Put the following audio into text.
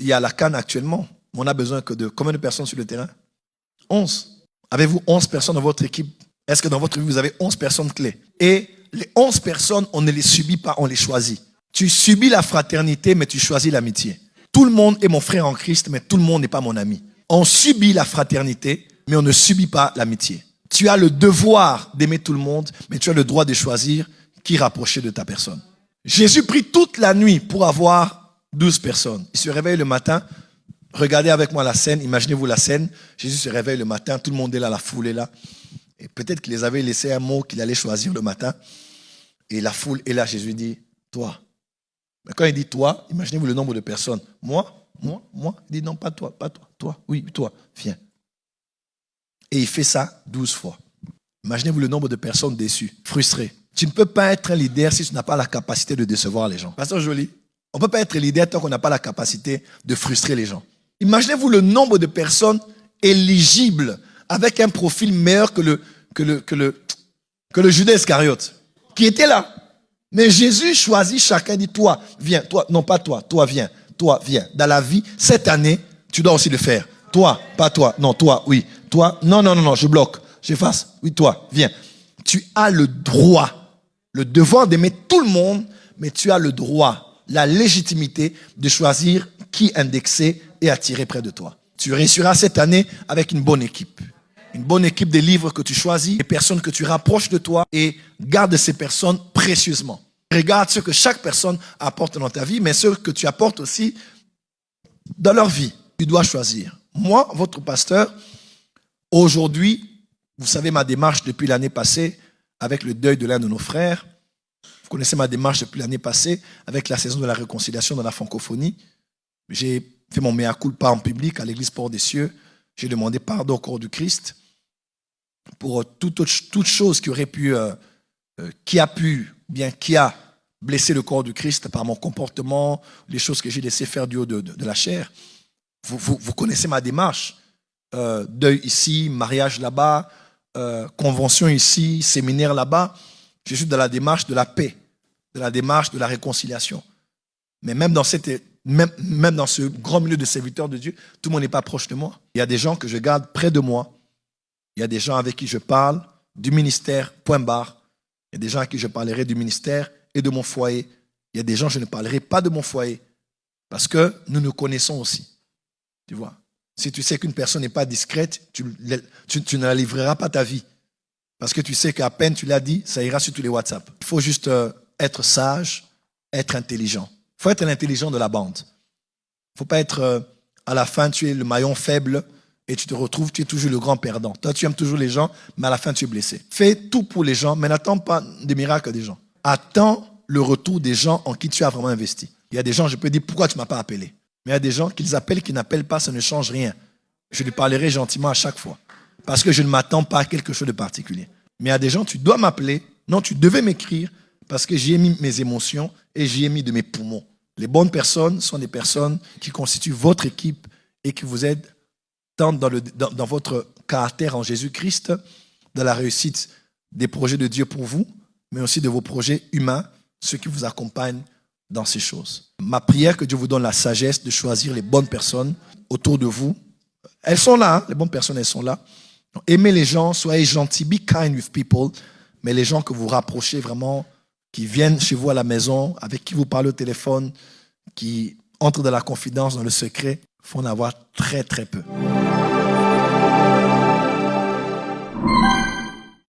il y a la CAN actuellement. On a besoin que de combien de personnes sur le terrain? 11. Avez-vous 11 personnes dans votre équipe? Est-ce que dans votre vie, vous avez 11 personnes clés? Et les 11 personnes, on ne les subit pas, on les choisit. Tu subis la fraternité, mais tu choisis l'amitié. Tout le monde est mon frère en Christ, mais tout le monde n'est pas mon ami. On subit la fraternité, mais on ne subit pas l'amitié. Tu as le devoir d'aimer tout le monde, mais tu as le droit de choisir qui rapprocher de ta personne. Jésus prie toute la nuit pour avoir 12 personnes. Il se réveille le matin. Regardez avec moi la scène. Imaginez-vous la scène. Jésus se réveille le matin. Tout le monde est là, la foule est là. Et peut-être qu'il les avait laissé un mot qu'il allait choisir le matin. Et la foule est là. Jésus dit, toi. Mais quand il dit toi, imaginez-vous le nombre de personnes. Moi. Il dit non, pas toi. Toi, oui, toi, viens. Et il fait ça 12 fois. Imaginez-vous le nombre de personnes déçues, frustrées. Tu ne peux pas être un leader si tu n'as pas la capacité de décevoir les gens. Pasteur Joly, on ne peut pas être leader tant qu'on n'a pas la capacité de frustrer les gens. Imaginez-vous le nombre de personnes éligibles avec un profil meilleur que le Judas Iscariote, qui était là. Mais Jésus choisit chacun, dit toi, viens, toi, non pas toi, toi, viens, toi, viens. Dans la vie, cette année, tu dois aussi le faire. Toi, pas toi, non, toi, oui. Toi, non, je bloque, j'efface. Oui, toi, viens. Tu as le droit, le devoir d'aimer tout le monde, mais tu as le droit, la légitimité de choisir qui indexer et attirer près de toi. Tu réussiras cette année avec une bonne équipe. Une bonne équipe des livres que tu choisis, des personnes que tu rapproches de toi et garde ces personnes précieusement. Regarde ce que chaque personne apporte dans ta vie, mais ce que tu apportes aussi dans leur vie. Tu dois choisir. Moi, votre pasteur, aujourd'hui, vous savez ma démarche depuis l'année passée avec le deuil de l'un de nos frères. Vous connaissez ma démarche depuis l'année passée avec la saison de la réconciliation dans la francophonie. J'ai fait mon mea culpa en public à l'église Port des Cieux. J'ai demandé pardon au corps du Christ pour toute chose qui aurait pu, qui a blessé le corps du Christ par mon comportement, les choses que j'ai laissé faire du haut de la chair. Vous connaissez ma démarche. Deuil ici, mariage là-bas, convention ici, séminaire là-bas. Je suis dans la démarche de la paix, de la démarche de la réconciliation. Mais même dans ce grand milieu de serviteurs de Dieu, tout le monde n'est pas proche de moi. Il y a des gens que je garde près de moi. Il y a des gens avec qui je parle du ministère, point barre. Il y a des gens à qui je parlerai du ministère et de mon foyer. Il y a des gens, je ne parlerai pas de mon foyer. Parce que nous nous connaissons aussi. Tu vois. Si tu sais qu'une personne n'est pas discrète, tu ne la livreras pas ta vie. Parce que tu sais qu'à peine tu l'as dit, ça ira sur tous les WhatsApp. Il faut juste être sage, être intelligent. Il faut être l'intelligent de la bande. Il ne faut pas être, à la fin, tu es le maillon faible et tu te retrouves, tu es toujours le grand perdant. Toi, tu aimes toujours les gens, mais à la fin, tu es blessé. Fais tout pour les gens, mais n'attends pas des miracles des gens. Attends le retour des gens en qui tu as vraiment investi. Il y a des gens, je peux dire, pourquoi tu ne m'as pas appelé? Mais il y a des gens qu'ils appellent, qui n'appellent pas, ça ne change rien. Je lui parlerai gentiment à chaque fois. Parce que je ne m'attends pas à quelque chose de particulier. Mais il y a des gens, tu dois m'appeler. Non, tu devais m'écrire parce que j'y ai mis mes émotions et j'y ai mis de mes poumons. Les bonnes personnes sont des personnes qui constituent votre équipe et qui vous aident tant dans votre caractère en Jésus-Christ, dans la réussite des projets de Dieu pour vous, mais aussi de vos projets humains, ceux qui vous accompagnent dans ces choses. Ma prière, que Dieu vous donne la sagesse de choisir les bonnes personnes autour de vous. Elles sont là, hein, les bonnes personnes, elles sont là. Donc, aimez les gens, soyez gentils, be kind with people, mais les gens que vous rapprochez vraiment, qui viennent chez vous à la maison, avec qui vous parlez au téléphone, qui entrent dans la confidence, dans le secret, il faut en avoir très très peu.